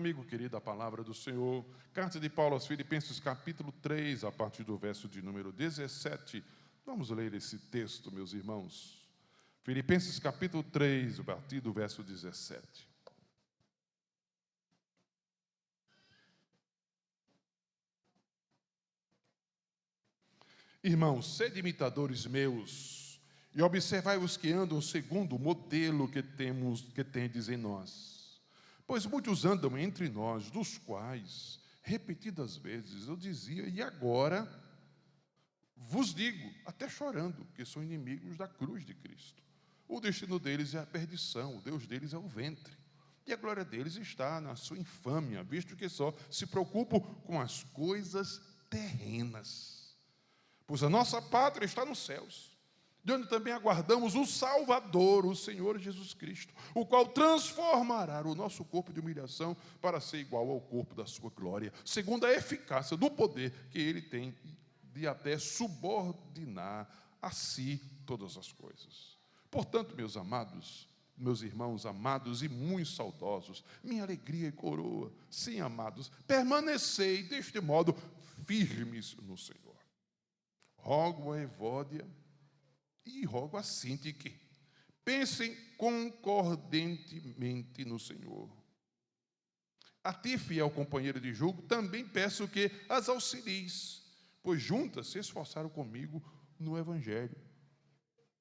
Amigo querido, a palavra do Senhor, carta de Paulo aos Filipenses, capítulo 3, a partir do verso de número 17. Vamos ler esse texto, meus irmãos. Filipenses, capítulo 3, a partir do verso 17. Irmãos, sede imitadores meus, e observai os que andam segundo o modelo que tendes em nós. Pois muitos andam entre nós, dos quais, repetidas vezes, eu dizia, e agora vos digo, até chorando, que são inimigos da cruz de Cristo. O destino deles é a perdição, o Deus deles é o ventre. E a glória deles está na sua infâmia, visto que só se preocupam com as coisas terrenas. Pois a nossa pátria está nos céus, de onde também aguardamos o Salvador, o Senhor Jesus Cristo, o qual transformará o nosso corpo de humilhação para ser igual ao corpo da sua glória, segundo a eficácia do poder que ele tem de até subordinar a si todas as coisas. Portanto, meus amados, meus irmãos amados e muito saudosos, minha alegria e coroa, sim, amados, permanecei deste modo firmes no Senhor. Rogo a Evódia e rogo a Sintique, pensem concordantemente no Senhor. A ti, fiel companheiro de julgo, também peço que as auxilies, pois juntas se esforçaram comigo no Evangelho.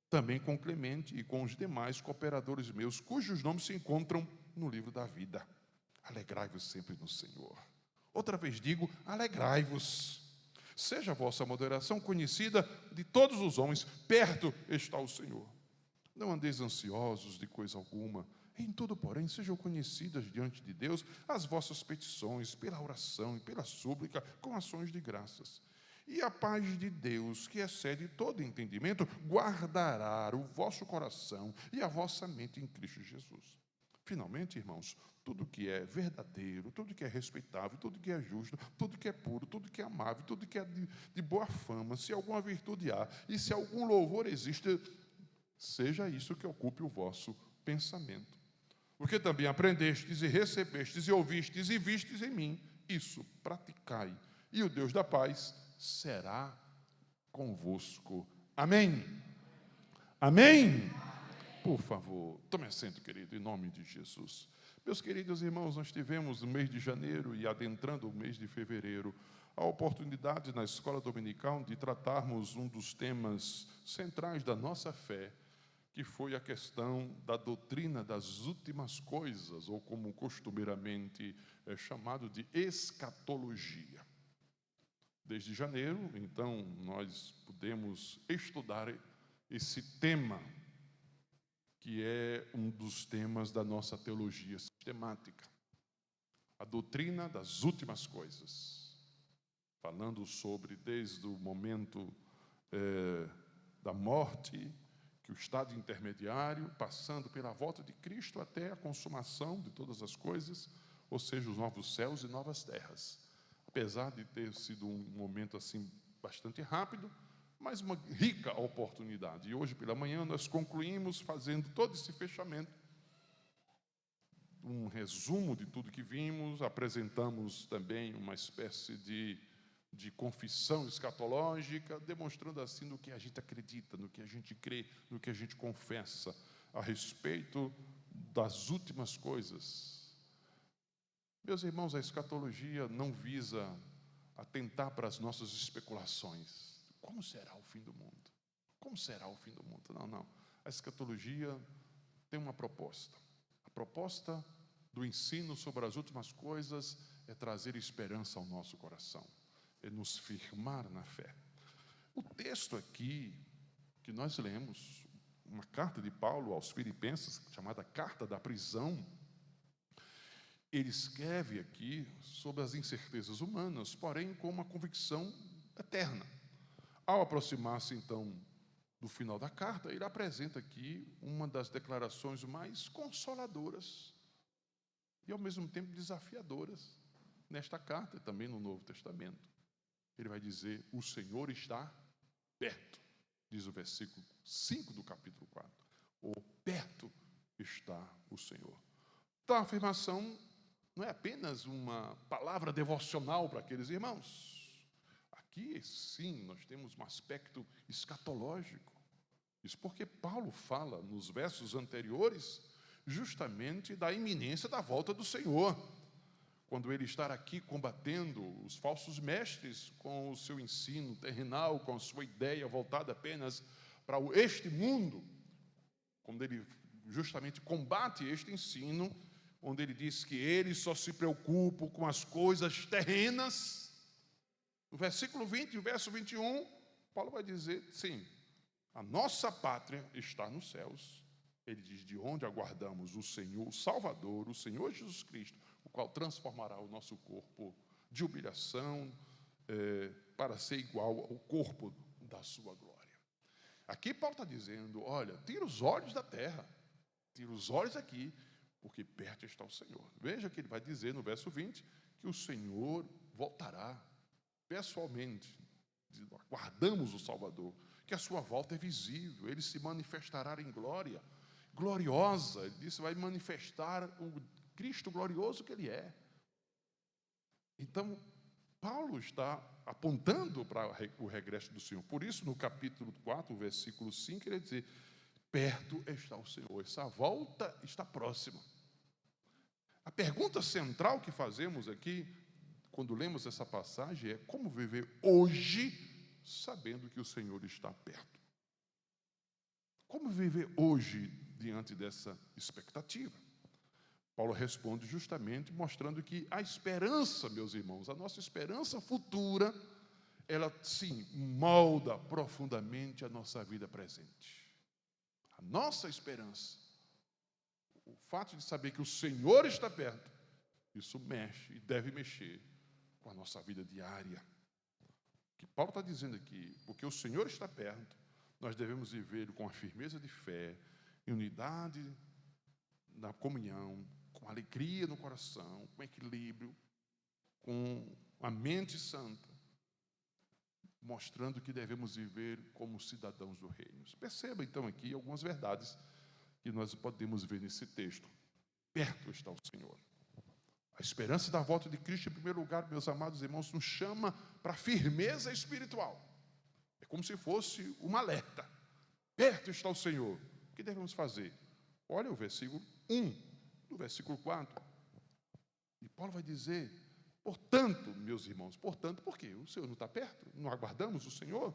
Também com Clemente e com os demais cooperadores meus, cujos nomes se encontram no livro da vida. Alegrai-vos sempre no Senhor. Outra vez digo, alegrai-vos. Seja a vossa moderação conhecida de todos os homens, perto está o Senhor. Não andeis ansiosos de coisa alguma, em tudo, porém, sejam conhecidas diante de Deus as vossas petições, pela oração e pela súplica, com ações de graças. E a paz de Deus, que excede todo entendimento, guardará o vosso coração e a vossa mente em Cristo Jesus. Finalmente, irmãos, tudo que é verdadeiro, tudo que é respeitável, tudo que é justo, tudo que é puro, tudo que é amável, tudo que é de boa fama, se alguma virtude há e se algum louvor existe, seja isso que ocupe o vosso pensamento. Porque também aprendestes e recebestes e ouvistes e vistes em mim, isso praticai, e o Deus da paz será convosco. Amém? Amém? Por favor, tome assento, querido, em nome de Jesus. Meus queridos irmãos, nós tivemos no mês de janeiro e adentrando o mês de fevereiro, a oportunidade na escola dominical de tratarmos um dos temas centrais da nossa fé, que foi a questão da doutrina das últimas coisas, ou como costumeiramente é chamado de escatologia. Desde janeiro, então, nós podemos estudar esse tema, que é um dos temas da nossa teologia sistemática, a doutrina das últimas coisas, falando sobre desde o momento da morte, que o estado intermediário, passando pela volta de Cristo até a consumação de todas as coisas, ou seja, os novos céus e novas terras. Apesar de ter sido um momento assim bastante rápido, mas uma rica oportunidade. E hoje pela manhã nós concluímos fazendo todo esse fechamento, um resumo de tudo que vimos, apresentamos também uma espécie de confissão escatológica, demonstrando assim no que a gente acredita, no que a gente crê, no que a gente confessa a respeito das últimas coisas. Meus irmãos, a escatologia não visa atentar para as nossas especulações. Como será o fim do mundo? Como será o fim do mundo? Não. A escatologia tem uma proposta. A proposta do ensino sobre as últimas coisas é trazer esperança ao nosso coração, é nos firmar na fé. O texto aqui que nós lemos, uma carta de Paulo aos Filipenses, chamada Carta da Prisão, ele escreve aqui sobre as incertezas humanas, porém com uma convicção eterna. Ao aproximar-se, então, do final da carta, ele apresenta aqui uma das declarações mais consoladoras e, ao mesmo tempo, desafiadoras nesta carta e também no Novo Testamento. Ele vai dizer, o Senhor está perto, diz o versículo 5 do capítulo 4. Ou perto está o Senhor. Tal afirmação não é apenas uma palavra devocional para aqueles irmãos. Aqui, sim, nós temos um aspecto escatológico. Isso porque Paulo fala nos versos anteriores justamente da iminência da volta do Senhor. Quando ele está aqui combatendo os falsos mestres com o seu ensino terrenal, com a sua ideia voltada apenas para este mundo, quando ele justamente combate este ensino, onde ele diz que ele só se preocupa com as coisas terrenas, no versículo 20 e o verso 21, Paulo vai dizer, sim, a nossa pátria está nos céus. Ele diz, de onde aguardamos o Senhor, o Salvador, o Senhor Jesus Cristo, o qual transformará o nosso corpo de humilhação para ser igual ao corpo da sua glória. Aqui Paulo está dizendo, olha, tira os olhos da terra, tira os olhos aqui, porque perto está o Senhor. Veja que ele vai dizer no verso 20, que o Senhor voltará pessoalmente. Aguardamos o Salvador, que a sua volta é visível, ele se manifestará em glória, gloriosa. Ele disse, vai manifestar o Cristo glorioso que ele é. Então, Paulo está apontando para o regresso do Senhor. Por isso, no capítulo 4, versículo 5, ele diz, perto está o Senhor, essa volta está próxima. A pergunta central que fazemos aqui, quando lemos essa passagem, é como viver hoje, sabendo que o Senhor está perto. Como viver hoje, diante dessa expectativa? Paulo responde justamente mostrando que a esperança, meus irmãos, a nossa esperança futura, ela sim molda profundamente a nossa vida presente. A nossa esperança, o fato de saber que o Senhor está perto, isso mexe e deve mexer com a nossa vida diária. O que Paulo está dizendo aqui, porque o Senhor está perto, nós devemos viver com a firmeza de fé, em unidade na comunhão, com alegria no coração, com equilíbrio, com a mente santa, mostrando que devemos viver como cidadãos do reino. Perceba então aqui algumas verdades que nós podemos ver nesse texto. Perto está o Senhor. A esperança da volta de Cristo, em primeiro lugar, meus amados irmãos, nos chama para a firmeza espiritual. É como se fosse um alerta. Perto está o Senhor. O que devemos fazer? Olha o versículo 1 do versículo 4. E Paulo vai dizer, portanto, meus irmãos, portanto, por quê? O Senhor não está perto? Não aguardamos o Senhor?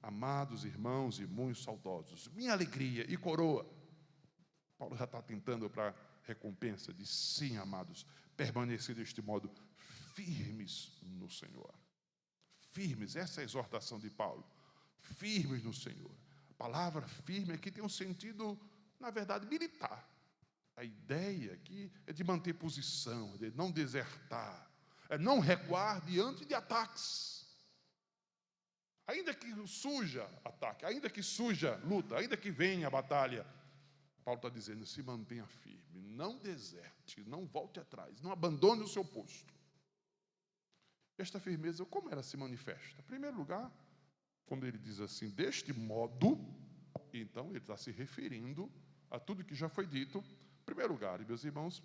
Amados irmãos e muito saudosos, minha alegria e coroa. Paulo já está tentando para recompensa de sim, amados, permanecer deste modo firmes no Senhor. Firmes, essa é a exortação de Paulo. Firmes no Senhor. A palavra firme aqui tem um sentido, na verdade, militar. A ideia aqui é de manter posição, de não desertar, é não recuar diante de ataques. Ainda que surja ataque, ainda que surja luta, ainda que venha a batalha, Paulo está dizendo, se mantenha firme, não deserte, não volte atrás, não abandone o seu posto. Esta firmeza, como ela se manifesta? Em primeiro lugar, quando ele diz assim, deste modo, então ele está se referindo a tudo que já foi dito. Em primeiro lugar, meus irmãos,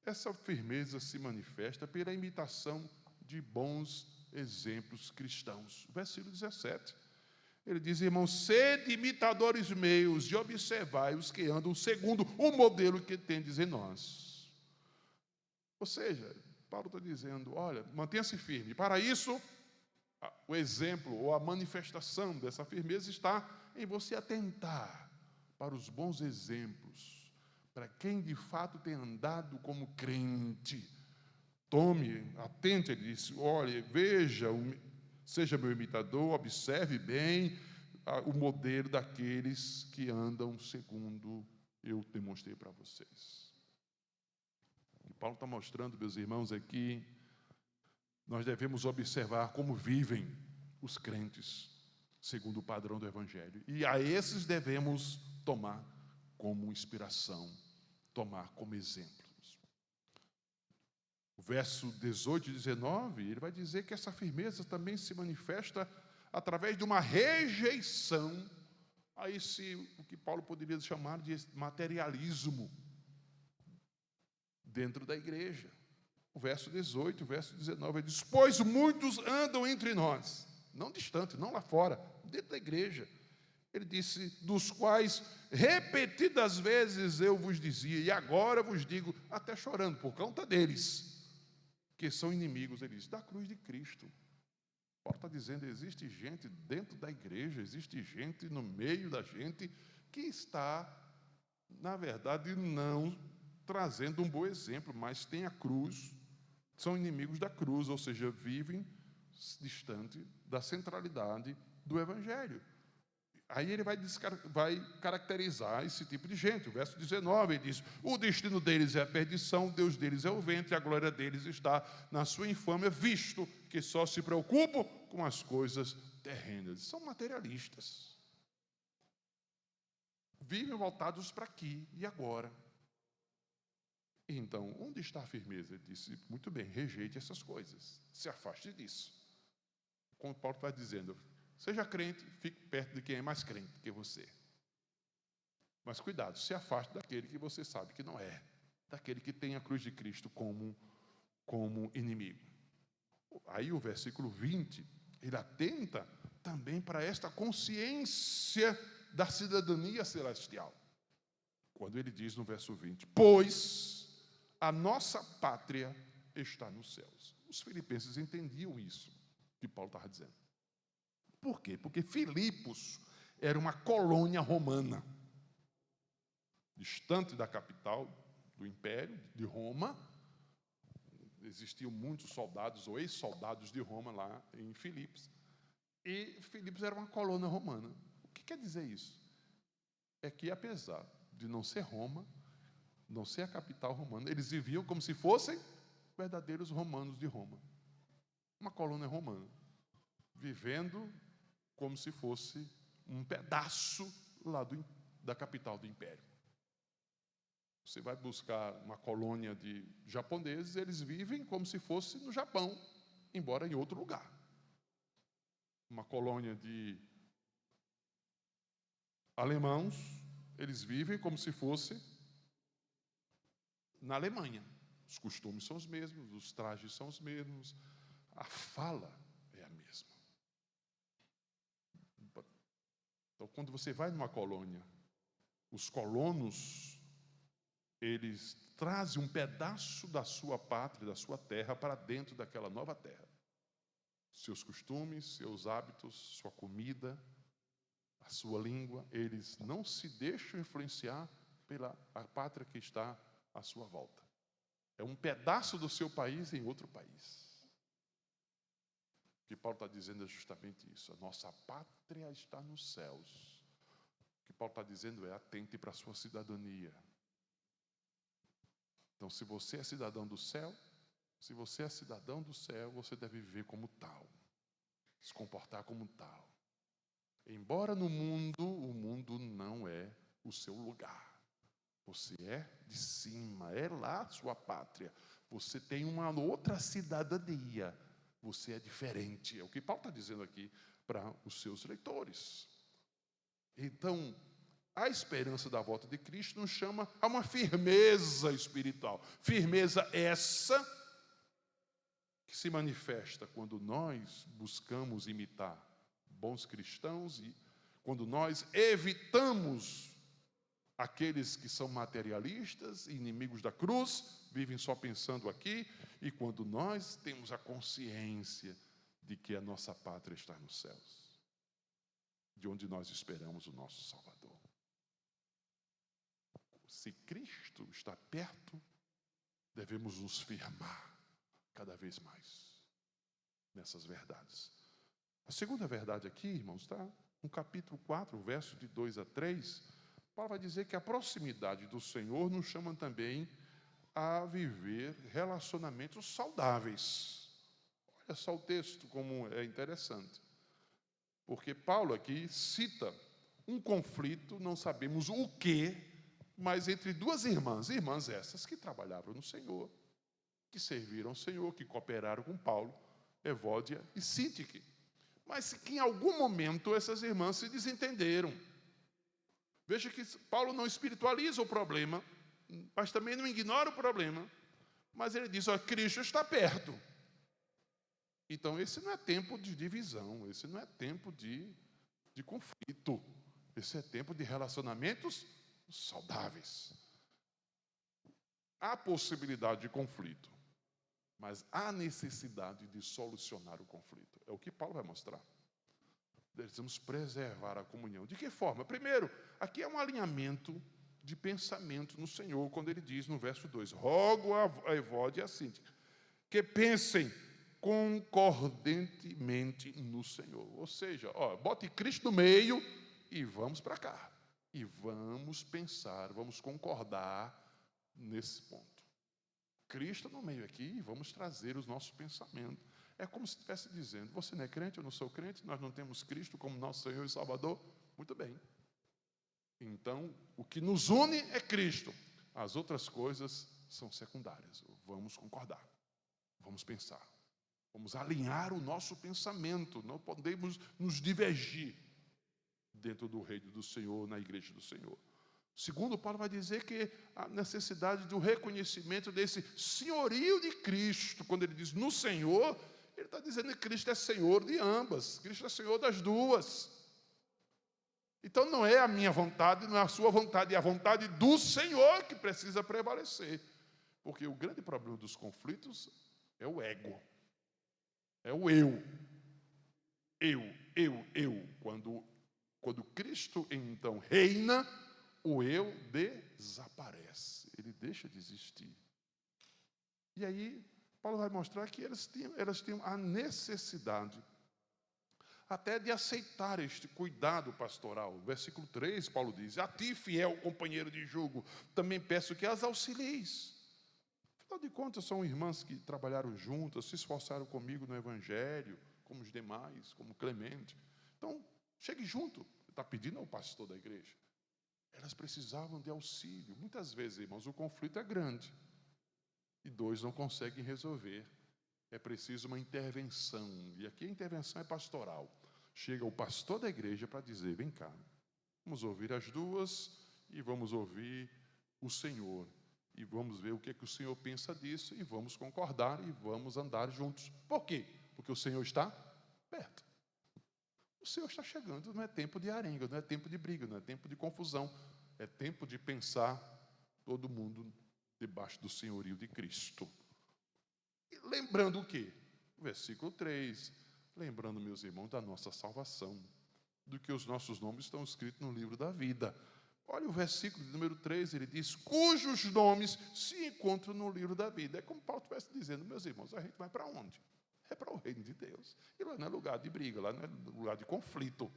essa firmeza se manifesta pela imitação de bons exemplos cristãos. Versículo 17, ele diz, irmãos, sede imitadores meus e observai os que andam segundo o modelo que tendes em nós. Ou seja, Paulo está dizendo, olha, mantenha-se firme. Para isso, o exemplo ou a manifestação dessa firmeza está em você atentar para os bons exemplos, para quem de fato tem andado como crente. Tome, atente, ele disse, olha, veja, seja meu imitador, observe bem o modelo daqueles que andam segundo eu demonstrei para vocês. O que Paulo está mostrando, meus irmãos, aqui, nós devemos observar como vivem os crentes, segundo o padrão do Evangelho. E a esses devemos tomar como inspiração, tomar como exemplo. O verso 18 e 19, ele vai dizer que essa firmeza também se manifesta através de uma rejeição a esse, o que Paulo poderia chamar de materialismo, dentro da igreja. O verso 18, o verso 19, ele diz: pois muitos andam entre nós, não distante, não lá fora, dentro da igreja. Ele disse: dos quais repetidas vezes eu vos dizia, e agora vos digo, até chorando, por conta deles, que são inimigos, ele diz, da cruz de Cristo. Paulo está dizendo, existe gente dentro da igreja, existe gente no meio da gente que está, na verdade, não trazendo um bom exemplo, mas tem a cruz, são inimigos da cruz, ou seja, vivem distante da centralidade do Evangelho. Aí ele vai caracterizar esse tipo de gente. O verso 19, ele diz: o destino deles é a perdição, Deus deles é o ventre, a glória deles está na sua infâmia, visto que só se preocupam com as coisas terrenas. São materialistas. Vivem voltados para aqui e agora. Então, onde está a firmeza? Ele disse: muito bem, rejeite essas coisas, se afaste disso. Como Paulo está dizendo, seja crente, fique perto de quem é mais crente que você. Mas cuidado, se afaste daquele que você sabe que não é, daquele que tem a cruz de Cristo como inimigo. Aí o versículo 20, ele atenta também para esta consciência da cidadania celestial. Quando ele diz no verso 20, pois a nossa pátria está nos céus. Os filipenses entendiam isso que Paulo estava dizendo. Por quê? Porque Filipos era uma colônia romana, distante da capital do Império, de Roma. Existiam muitos soldados ou ex-soldados de Roma lá em Filipos. E Filipos era uma colônia romana. O que quer dizer isso? É que, apesar de não ser Roma, não ser a capital romana, eles viviam como se fossem verdadeiros romanos de Roma. Uma colônia romana, vivendo como se fosse um pedaço lá da capital do Império. Você vai buscar uma colônia de japoneses, eles vivem como se fosse no Japão, embora em outro lugar. Uma colônia de alemãos, eles vivem como se fosse na Alemanha. Os costumes são os mesmos, os trajes são os mesmos, a fala é a mesma. Então, quando você vai numa colônia, os colonos, eles trazem um pedaço da sua pátria, da sua terra, para dentro daquela nova terra. Seus costumes, seus hábitos, sua comida, a sua língua, eles não se deixam influenciar pela a pátria que está à sua volta. É um pedaço do seu país em outro país. O que Paulo está dizendo é justamente isso. A nossa pátria está nos céus. O que Paulo está dizendo é: atente para a sua cidadania. Então, se você é cidadão do céu, você deve viver como tal, se comportar como tal. Embora no mundo, o mundo não é o seu lugar. Você é de cima, é lá a sua pátria. Você tem uma outra cidadania. Você é diferente. É o que Paulo está dizendo aqui para os seus leitores. Então, a esperança da volta de Cristo nos chama a uma firmeza espiritual. Firmeza essa que se manifesta quando nós buscamos imitar bons cristãos e quando nós evitamos aqueles que são materialistas, inimigos da cruz, vivem só pensando aqui, e quando nós temos a consciência de que a nossa pátria está nos céus, de onde nós esperamos o nosso Salvador. Se Cristo está perto, devemos nos firmar cada vez mais nessas verdades. A segunda verdade aqui, irmãos, está no capítulo 4, verso de 2 a 3, Paulo vai dizer que a proximidade do Senhor nos chama também a viver relacionamentos saudáveis. Olha só o texto como é interessante. Porque Paulo aqui cita um conflito, não sabemos o quê, mas entre duas irmãs essas que trabalhavam no Senhor, que serviram ao Senhor, que cooperaram com Paulo, Evódia e Síntique. Mas que em algum momento essas irmãs se desentenderam. Veja que Paulo não espiritualiza o problema, mas também não ignora o problema. Mas ele diz, ó, Cristo está perto. Então, esse não é tempo de divisão, esse não é tempo de conflito. Esse é tempo de relacionamentos saudáveis. Há possibilidade de conflito, mas há necessidade de solucionar o conflito. É o que Paulo vai mostrar. Precisamos preservar a comunhão. De que forma? Primeiro, aqui é um alinhamento de pensamento no Senhor, quando ele diz no verso 2, rogo a Evódia e a Síntica, que pensem concordantemente no Senhor. Ou seja, bote Cristo no meio e vamos para cá. E vamos pensar, vamos concordar nesse ponto. Cristo no meio aqui e vamos trazer os nossos pensamentos. É como se estivesse dizendo, você não é crente, eu não sou crente, nós não temos Cristo como nosso Senhor e Salvador. Muito bem. Então, o que nos une é Cristo. As outras coisas são secundárias. Vamos concordar, vamos pensar, vamos alinhar o nosso pensamento. Não podemos nos divergir dentro do reino do Senhor, na igreja do Senhor. Segundo, Paulo vai dizer que a necessidade do reconhecimento desse senhorio de Cristo. Quando ele diz no Senhor, ele está dizendo que Cristo é Senhor de ambas. Cristo é Senhor das duas. Então não é a minha vontade, não é a sua vontade, é a vontade do Senhor que precisa prevalecer. Porque o grande problema dos conflitos é o ego. É o eu. Eu. Quando Cristo então reina, o eu desaparece. Ele deixa de existir. E aí, Paulo vai mostrar que elas tinham a necessidade até de aceitar este cuidado pastoral. Versículo 3, Paulo diz, a ti, fiel companheiro de jugo, também peço que as auxilies. Afinal de contas, são irmãs que trabalharam juntas, se esforçaram comigo no Evangelho, como os demais, como Clemente. Então, chegue junto. Está pedindo ao pastor da igreja. Elas precisavam de auxílio. Muitas vezes, irmãos, o conflito é grande. E dois não conseguem resolver. É preciso uma intervenção. E aqui a intervenção é pastoral. Chega o pastor da igreja para dizer, vem cá, vamos ouvir as duas e vamos ouvir o Senhor. E vamos ver o que o Senhor pensa disso e vamos concordar e vamos andar juntos. Por quê? Porque o Senhor está perto. O Senhor está chegando, não é tempo de arenga, não é tempo de briga, não é tempo de confusão. É tempo de pensar todo mundo debaixo do senhorio de Cristo. E lembrando o quê? Versículo 3. Lembrando, meus irmãos, da nossa salvação, do que os nossos nomes estão escritos no livro da vida. Olha o versículo de número 3, ele diz, cujos nomes se encontram no livro da vida. É como Paulo estivesse dizendo, meus irmãos, a gente vai para onde? É para o reino de Deus. E lá não é lugar de briga, lá não é lugar de conflito.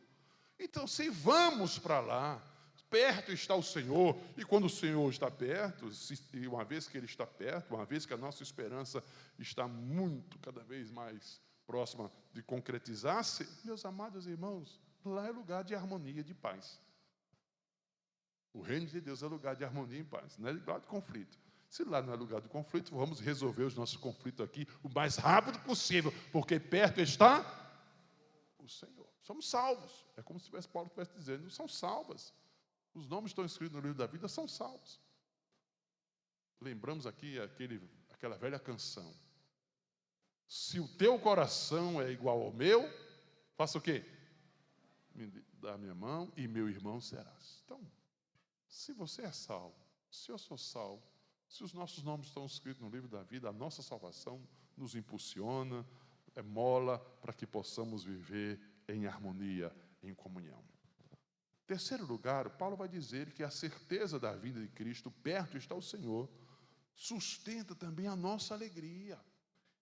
Então, se vamos para lá, perto está o Senhor, e quando o Senhor está perto, e uma vez que Ele está perto, uma vez que a nossa esperança está cada vez mais próxima de concretizar-se, meus amados irmãos, lá é lugar de harmonia e de paz. O reino de Deus é lugar de harmonia e paz, não é lugar de conflito. Se lá não é lugar de conflito, vamos resolver os nossos conflitos aqui o mais rápido possível, porque perto está o Senhor. Somos salvos. É como se Paulo estivesse dizendo, são salvas. Os nomes estão escritos no livro da vida, são salvos. Lembramos aqui aquela velha canção. Se o teu coração é igual ao meu, faça o quê? Me dá a minha mão e meu irmão serás. Então, se você é salvo, se eu sou salvo, se os nossos nomes estão escritos no livro da vida, a nossa salvação nos impulsiona, mola para que possamos viver em harmonia, em comunhão. Terceiro lugar, Paulo vai dizer que a certeza da vinda de Cristo, perto está o Senhor, sustenta também a nossa alegria.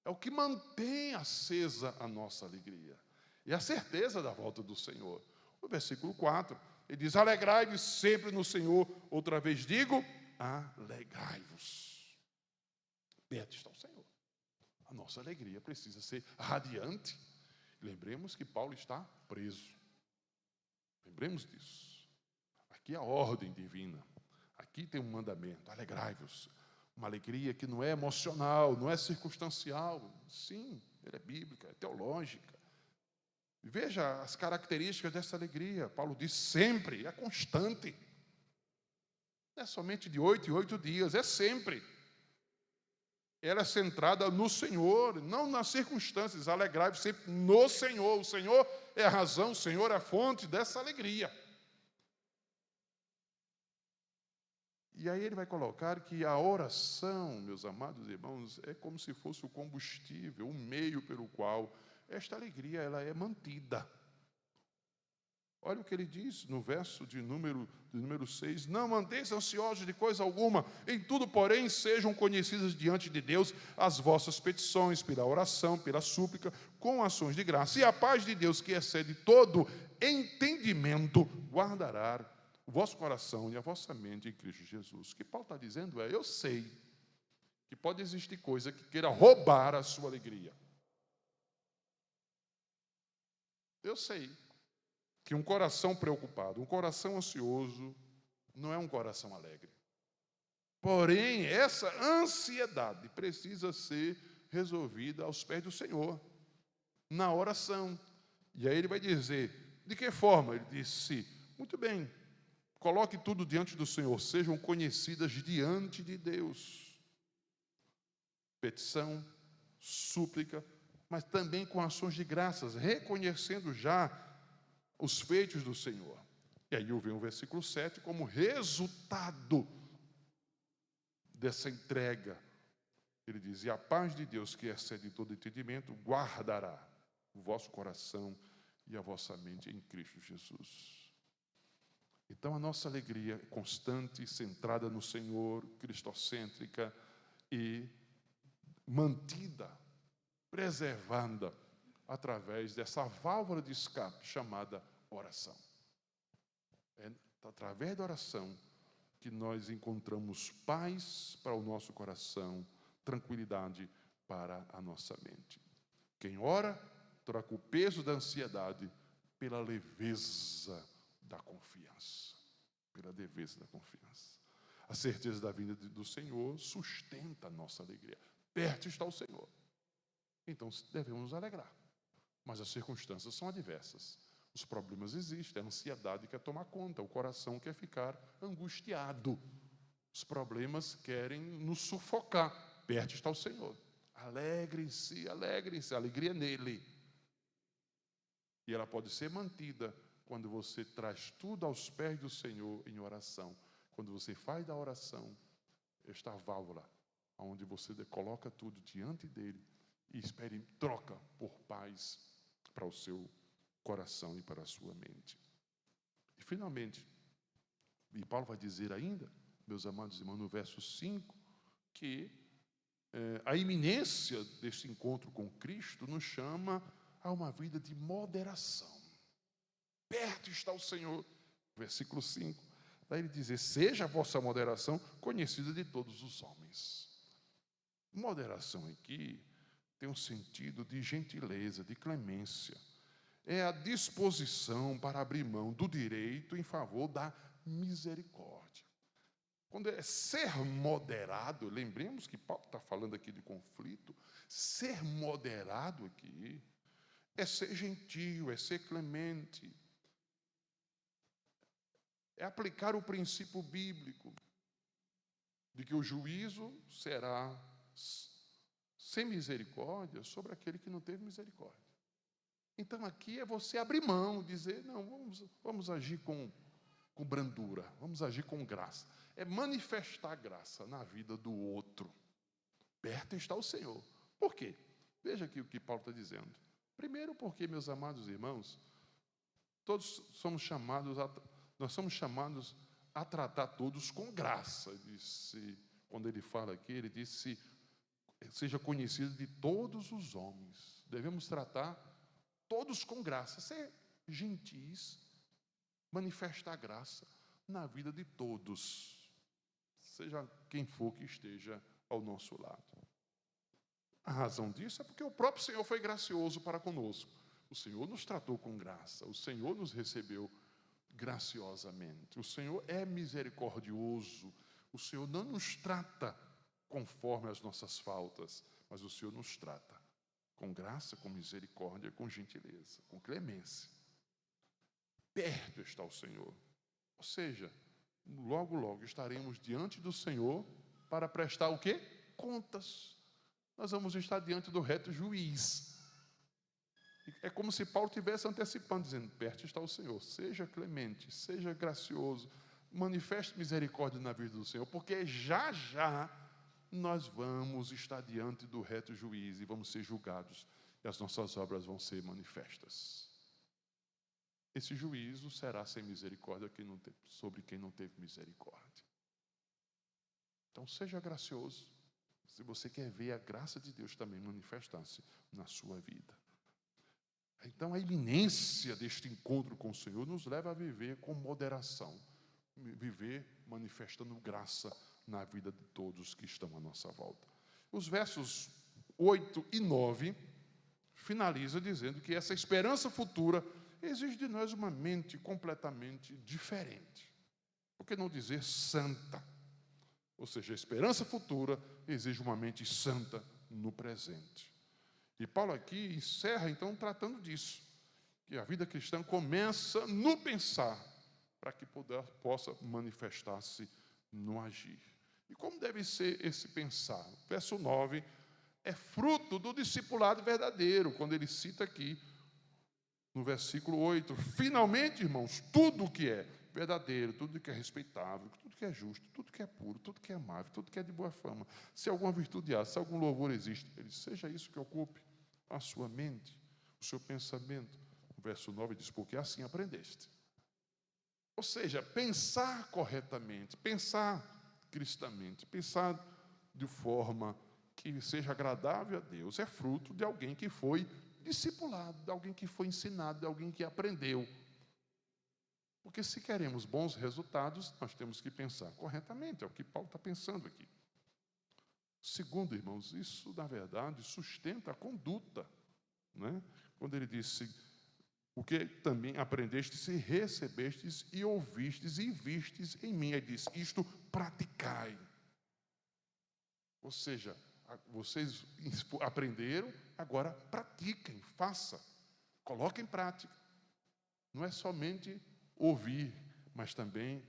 É o que mantém acesa a nossa alegria. E a certeza da volta do Senhor. O versículo 4, ele diz, alegrai-vos sempre no Senhor. Outra vez digo, alegrai-vos. Perto está o Senhor. A nossa alegria precisa ser radiante. Lembremos que Paulo está preso. Lembremos disso. Aqui é a ordem divina. Aqui tem um mandamento, alegrai-vos. Uma alegria que não é emocional, não é circunstancial. Sim, ela é bíblica, é teológica. Veja as características dessa alegria. Paulo diz sempre, é constante. Não é somente de 8 em 8 dias, é sempre. ela é centrada no Senhor, não nas circunstâncias. Alegrai-vos sempre no Senhor. O Senhor é a razão, o Senhor é a fonte dessa alegria. E aí ele vai colocar que a oração, meus amados irmãos, é como se fosse o combustível, o meio pelo qual esta alegria ela é mantida. Olha o que ele diz no verso de número 6. Não mandeis ansiosos de coisa alguma, em tudo, porém, sejam conhecidas diante de Deus as vossas petições, pela oração, pela súplica, com ações de graça. E a paz de Deus, que excede todo entendimento, guardará o vosso coração e a vossa mente em Cristo Jesus. O que Paulo está dizendo é, eu sei que pode existir coisa que queira roubar a sua alegria. Eu sei que um coração preocupado, um coração ansioso, não é um coração alegre. Porém, essa ansiedade precisa ser resolvida aos pés do Senhor, na oração. E aí ele vai dizer, de que forma? Ele disse, muito bem, coloque tudo diante do Senhor, sejam conhecidas diante de Deus. Petição, súplica, mas também com ações de graças, reconhecendo já os feitos do Senhor. E aí vem o versículo 7, como resultado dessa entrega. Ele diz, e a paz de Deus, que excede todo entendimento, guardará o vosso coração e a vossa mente em Cristo Jesus. Então a nossa alegria é constante, centrada no Senhor, cristocêntrica e mantida, preservada através dessa válvula de escape chamada oração. É através da oração que nós encontramos paz para o nosso coração, tranquilidade para a nossa mente. Quem ora, troca o peso da ansiedade pela leveza da confiança. Pela leveza da confiança. A certeza da vinda do Senhor sustenta a nossa alegria. Perto está o Senhor. Então devemos nos alegrar. Mas as circunstâncias são adversas. Os problemas existem, a ansiedade quer tomar conta, o coração quer ficar angustiado. Os problemas querem nos sufocar. Perto está o Senhor. Alegrem-se, alegrem-se, a alegria é nele. E ela pode ser mantida quando você traz tudo aos pés do Senhor em oração. Quando você faz da oração esta válvula, onde você coloca tudo diante dele e troca por paz para o seu coração e para a sua mente. E finalmente, e Paulo vai dizer ainda, meus amados irmãos, no verso 5, que a iminência deste encontro com Cristo nos chama a uma vida de moderação. Perto está o Senhor, versículo 5. Daí ele diz, seja a vossa moderação conhecida de todos os homens. Moderação aqui tem um sentido de gentileza, de clemência. É a disposição para abrir mão do direito em favor da misericórdia. Quando é ser moderado, lembremos que Paulo está falando aqui de conflito, ser moderado aqui é ser gentil, é ser clemente, é aplicar o princípio bíblico de que o juízo será sem misericórdia sobre aquele que não teve misericórdia. Então aqui é você abrir mão, dizer, não, vamos agir com brandura, vamos agir com graça. É manifestar graça na vida do outro. Perto está o Senhor. Por quê? Veja aqui o que Paulo está dizendo. Primeiro porque, meus amados irmãos, todos somos chamados nós somos chamados a tratar todos com graça. Quando ele fala aqui, ele disse, seja conhecido de todos os homens. Devemos tratar todos com graça, ser gentis, manifestar graça na vida de todos, seja quem for que esteja ao nosso lado. A razão disso é porque o próprio Senhor foi gracioso para conosco. O Senhor nos tratou com graça, o Senhor nos recebeu graciosamente. O Senhor é misericordioso, o Senhor não nos trata conforme as nossas faltas, mas o Senhor nos trata com graça, com misericórdia, com gentileza, com clemência. Perto está o Senhor. Ou seja, logo, logo estaremos diante do Senhor para prestar o quê? Contas. nós vamos estar diante do reto juiz. É como se Paulo estivesse antecipando, dizendo: perto está o Senhor, seja clemente, seja gracioso, manifeste misericórdia na vida do Senhor, porque já já nós vamos estar diante do reto juiz e vamos ser julgados, e as nossas obras vão ser manifestas. Esse juízo será sem misericórdia sobre quem não teve misericórdia. Então seja gracioso, se você quer ver a graça de Deus também manifestar-se na sua vida. Então a iminência deste encontro com o Senhor nos leva a viver com moderação, viver manifestando graça na vida de todos que estão à nossa volta. Os versos 8 e 9 finaliza dizendo que essa esperança futura exige de nós uma mente completamente diferente. Por que não dizer santa? Ou seja, a esperança futura exige uma mente santa no presente. E Paulo aqui encerra, então, tratando disso, que a vida cristã começa no pensar, para que possa manifestar-se no agir. E como deve ser esse pensar? Verso 9 é fruto do discipulado verdadeiro, quando ele cita aqui, no versículo 8, finalmente, irmãos, tudo que é verdadeiro, tudo que é respeitável, tudo que é justo, tudo que é puro, tudo que é amável, tudo que é de boa fama, se alguma virtude há, se algum louvor existe, ele seja isso que ocupe a sua mente, o seu pensamento. O verso 9 diz: porque assim aprendeste. Ou seja, pensar corretamente, pensar cristamente, pensar de forma que seja agradável a Deus, é fruto de alguém que foi discipulado, de alguém que foi ensinado, de alguém que aprendeu. Porque se queremos bons resultados, nós temos que pensar corretamente, é o que Paulo está pensando aqui. Segundo, irmãos, isso, na verdade, sustenta a conduta, né? Quando ele disse: o que também aprendestes e recebestes e ouvistes e vistes em mim. Ele diz: isto praticai. Ou seja, vocês aprenderam, agora pratiquem, façam, coloquem em prática. Não é somente ouvir, mas também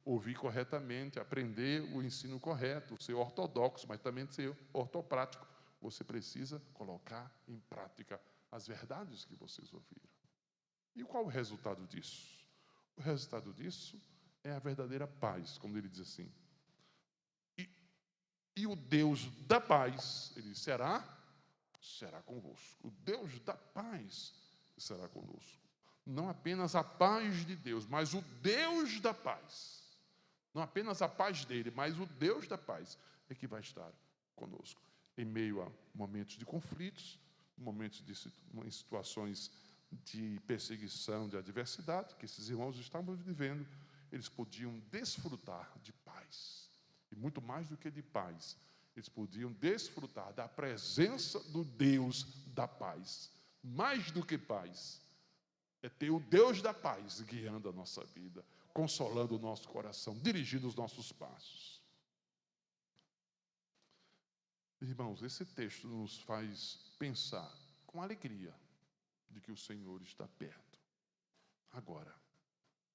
ouvir corretamente, aprender o ensino correto, ser ortodoxo, mas também ser ortoprático. Você precisa colocar em prática as verdades que vocês ouviram. E qual o resultado disso? O resultado disso é a verdadeira paz, como ele diz assim. E o Deus da paz, ele será convosco. O Deus da paz será conosco. Não apenas a paz de Deus, mas o Deus da paz. Não apenas a paz dele, mas o Deus da paz é que vai estar conosco. Em meio a momentos de conflitos, momentos em situações de perseguição, de adversidade, que esses irmãos estavam vivendo, eles podiam desfrutar de paz. E muito mais do que de paz, eles podiam desfrutar da presença do Deus da paz. Mais do que paz, é ter o Deus da paz guiando a nossa vida, consolando o nosso coração, dirigindo os nossos passos. Irmãos, esse texto nos faz pensar com alegria de que o Senhor está perto. Agora,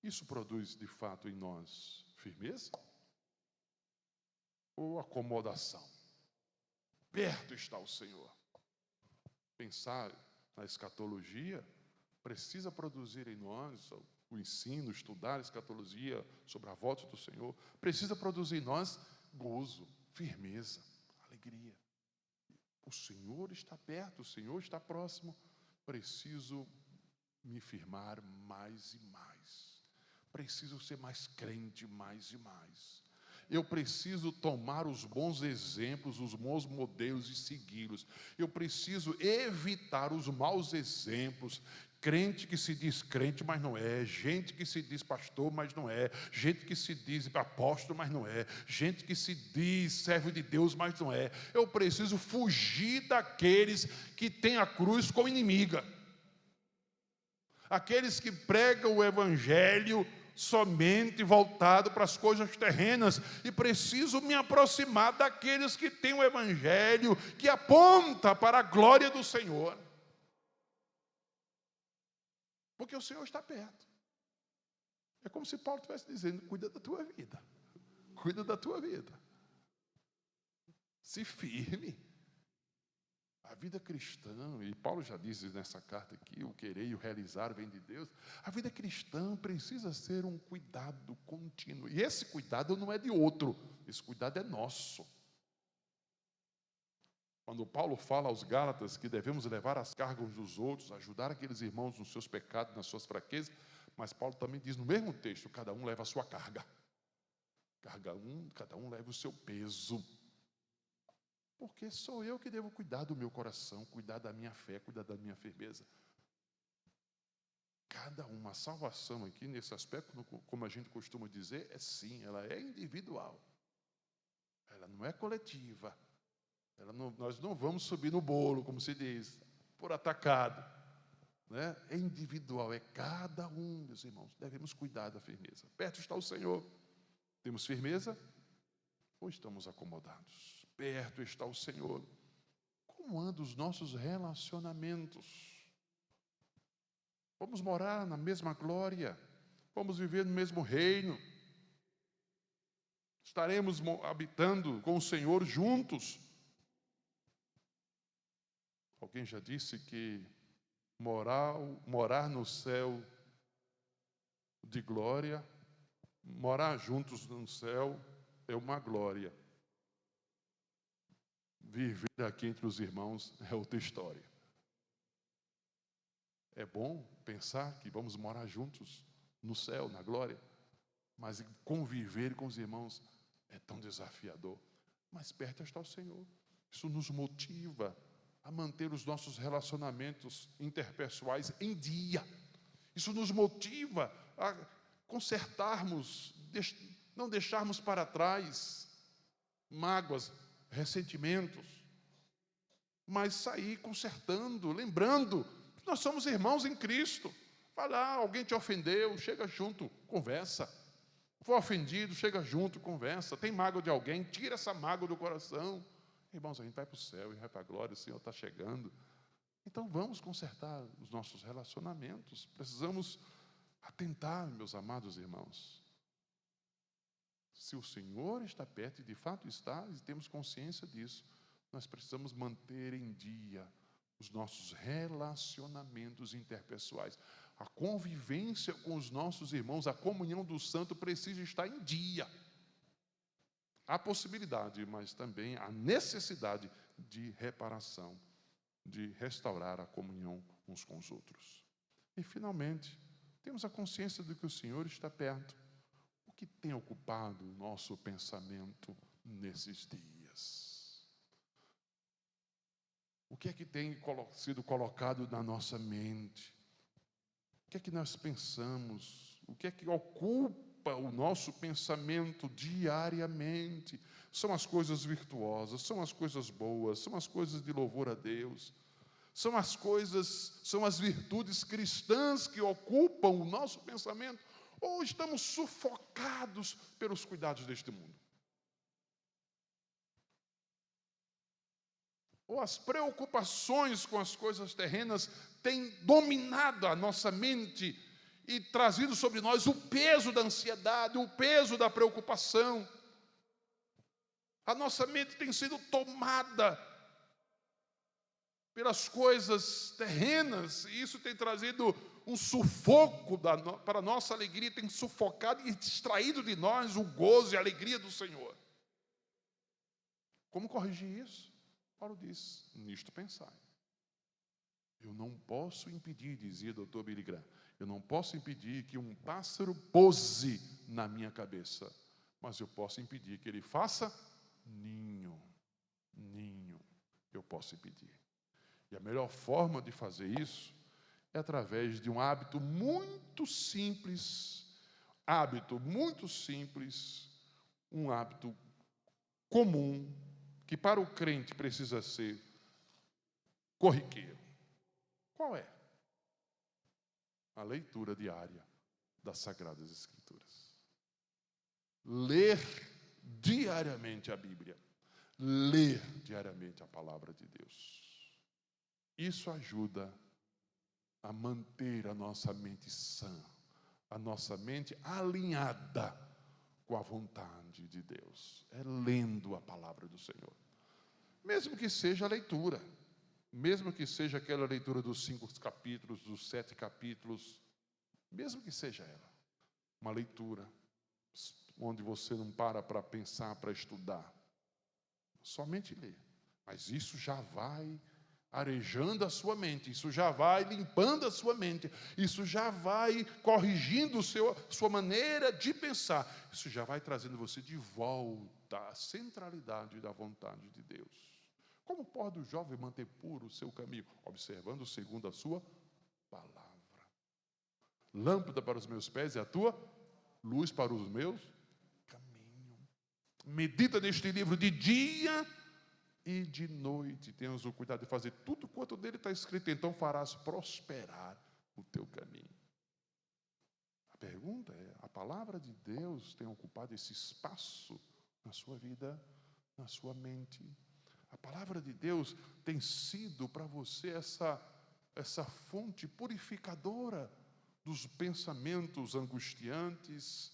isso produz de fato em nós firmeza ou acomodação? Perto está o Senhor. Pensar na escatologia precisa produzir em nós o ensino, estudar a escatologia sobre a volta do Senhor, precisa produzir em nós gozo, firmeza, alegria. O Senhor está perto, o Senhor está próximo. Preciso me firmar mais e mais. Preciso ser mais crente mais e mais. Eu preciso tomar os bons exemplos, os bons modelos e segui-los. Eu preciso evitar os maus exemplos. Crente que se diz crente, mas não é. Gente que se diz pastor, mas não é. Gente que se diz apóstolo, mas não é. Gente que se diz servo de Deus, mas não é. Eu preciso fugir daqueles que têm a cruz como inimiga. Aqueles que pregam o evangelho somente voltado para as coisas terrenas, e preciso me aproximar daqueles que têm o evangelho que aponta para a glória do Senhor. Porque o Senhor está perto. É como se Paulo estivesse dizendo: cuida da tua vida. Cuida da tua vida. Se firme. vida cristã, e Paulo já diz nessa carta aqui, o querer e o realizar vem de Deus. A vida cristã precisa ser um cuidado contínuo. E esse cuidado não é de outro, esse cuidado é nosso. Quando Paulo fala aos Gálatas que devemos levar as cargas dos outros, ajudar aqueles irmãos nos seus pecados, nas suas fraquezas, mas Paulo também diz no mesmo texto, cada um leva a sua carga. Cada um leva o seu peso. Porque sou eu que devo cuidar do meu coração, cuidar da minha fé, cuidar da minha firmeza. Cada uma, a salvação aqui, nesse aspecto, como a gente costuma dizer, sim, ela é individual. Ela não é coletiva. Nós não vamos subir no bolo, como se diz, por atacado. Né? É individual, é cada um, meus irmãos. Devemos cuidar da firmeza. Perto está o Senhor. Temos firmeza ou estamos acomodados? Perto está o Senhor. Como andam os nossos relacionamentos? Vamos morar na mesma glória? Vamos viver no mesmo reino? Estaremos habitando com o Senhor juntos? Alguém já disse que morar no céu de glória, morar juntos no céu é uma glória. Viver aqui entre os irmãos é outra história. É bom pensar que vamos morar juntos no céu, na glória, mas conviver com os irmãos é tão desafiador. Mas perto está o Senhor. Isso nos motiva a manter os nossos relacionamentos interpessoais em dia. Isso nos motiva a consertarmos, não deixarmos para trás mágoas, ressentimentos, mas sair consertando, lembrando que nós somos irmãos em Cristo. Vai lá, alguém te ofendeu, chega junto, conversa. Foi ofendido, chega junto, conversa. Tem mágoa de alguém, tira essa mágoa do coração. Irmãos, a gente vai para o céu, a gente vai para a glória, o Senhor está chegando. Então vamos consertar os nossos relacionamentos. Precisamos atentar, meus amados irmãos. Se o Senhor está perto, e de fato está, e temos consciência disso, nós precisamos manter em dia os nossos relacionamentos interpessoais. A convivência com os nossos irmãos, a comunhão do santo precisa estar em dia. Há possibilidade, mas também há necessidade de reparação, de restaurar a comunhão uns com os outros. E, finalmente, temos a consciência de que o Senhor está perto. O que tem ocupado o nosso pensamento nesses dias? O que é que tem sido colocado na nossa mente? O que é que nós pensamos? O que é que ocupa o nosso pensamento diariamente? São as coisas virtuosas, são as coisas boas, são as coisas de louvor a Deus, são as virtudes cristãs que ocupam o nosso pensamento, ou estamos sufocados pelos cuidados deste mundo? Ou as preocupações com as coisas terrenas têm dominado a nossa mente e trazido sobre nós o peso da ansiedade, o peso da preocupação. A nossa mente tem sido tomada pelas coisas terrenas, e isso tem trazido um sufoco para a nossa alegria, tem sufocado e distraído de nós o gozo e a alegria do Senhor. Como corrigir isso? Paulo diz, nisto pensai. Eu não posso impedir, dizia o Dr. Billy Graham, eu não posso impedir que um pássaro pouse na minha cabeça, mas eu posso impedir que ele faça ninho. Eu posso impedir. E a melhor forma de fazer isso é através de um hábito muito simples, um hábito comum, que para o crente precisa ser corriqueiro. Qual é? A leitura diária das Sagradas Escrituras. Ler diariamente a Bíblia. Ler diariamente a palavra de Deus. Isso ajuda a manter a nossa mente sã, a nossa mente alinhada com a vontade de Deus. É lendo a palavra do Senhor. Mesmo que seja a leitura, mesmo que seja aquela leitura dos 5 capítulos, dos 7 capítulos, mesmo que seja ela, uma leitura onde você não para pensar, para estudar, somente ler. Mas isso já vai arejando a sua mente, isso já vai limpando a sua mente, isso já vai corrigindo sua maneira de pensar, isso já vai trazendo você de volta à centralidade da vontade de Deus. Como pode o jovem manter puro o seu caminho? Observando segundo a sua palavra. Lâmpada para os meus pés e a tua luz para os meus caminhos. Medita neste livro de dia e de noite. Tenhas o cuidado de fazer tudo quanto dele está escrito, então farás prosperar o teu caminho. A pergunta é: a palavra de Deus tem ocupado esse espaço na sua vida, na sua mente? A palavra de Deus tem sido para você essa fonte purificadora dos pensamentos angustiantes,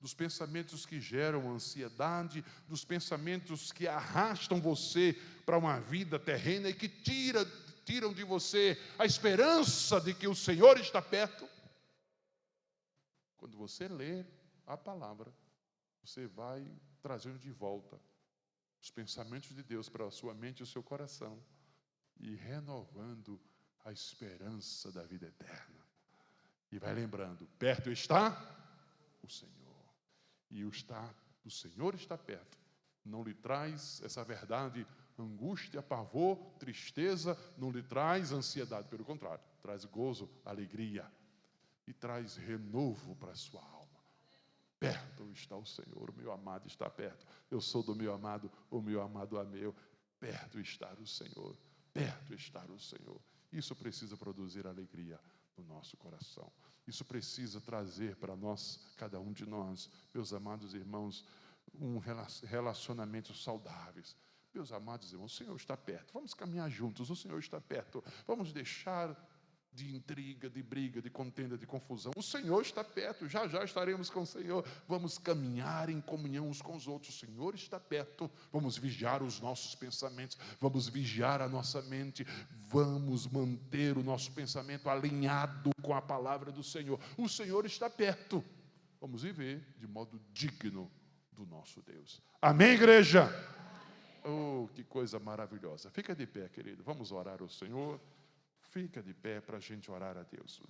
dos pensamentos que geram ansiedade, dos pensamentos que arrastam você para uma vida terrena e que tiram de você a esperança de que o Senhor está perto? Quando você lê a palavra, você vai trazendo de volta os pensamentos de Deus para a sua mente e o seu coração e renovando a esperança da vida eterna. E vai lembrando, perto está o Senhor. E o Senhor está perto. Não lhe traz essa verdade, angústia, pavor, tristeza, não lhe traz ansiedade, pelo contrário, traz gozo, alegria e traz renovo para a sua alma. Perto está o Senhor, o meu amado está perto. Eu sou do meu amado, o meu amado é meu. Perto está o Senhor, perto está o Senhor. Isso precisa produzir alegria no nosso coração. Isso precisa trazer para nós, cada um de nós, meus amados irmãos, relacionamentos saudáveis. Meus amados irmãos, o Senhor está perto. Vamos caminhar juntos, o Senhor está perto. Vamos deixar de intriga, de briga, de contenda, de confusão. O Senhor está perto, já já estaremos com o Senhor. Vamos caminhar em comunhão uns com os outros. O Senhor está perto. Vamos vigiar os nossos pensamentos, vamos vigiar a nossa mente, vamos manter o nosso pensamento alinhado com a palavra do Senhor. O Senhor está perto. Vamos viver de modo digno do nosso Deus. Amém, igreja? Oh, que coisa maravilhosa. Fica de pé, querido. Vamos orar ao Senhor. Fica de pé para a gente orar a Deus.